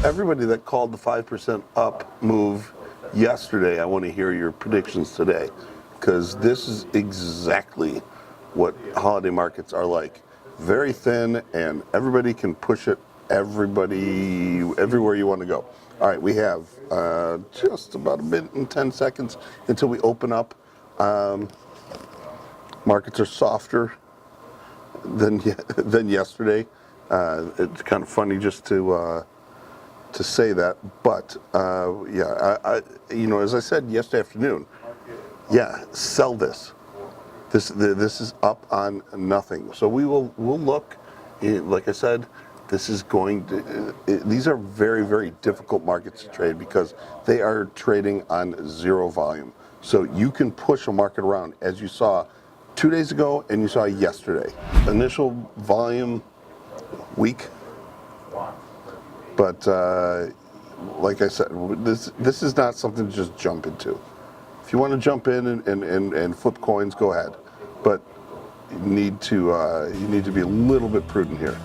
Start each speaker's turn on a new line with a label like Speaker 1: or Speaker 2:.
Speaker 1: everybody that called the 5% up move yesterday, I want to hear your predictions today, because this is exactly what holiday markets are like. Very thin, and everybody can push it everywhere you want to go. All right, we have just about a minute and 10 seconds until we open up. Markets are softer than yesterday. It's kind of funny just to say that, but yeah, as I said yesterday afternoon, yeah, sell this. This is up on nothing. So we'll look. Like I said, this is going to. These are very, very difficult markets to trade because they are trading on zero volume. So you can push a market around, as you saw 2 days ago and you saw yesterday. Initial volume weak, but like I said, this is not something to just jump into. If you want to jump in and flip coins, go ahead, but you need to be a little bit prudent here.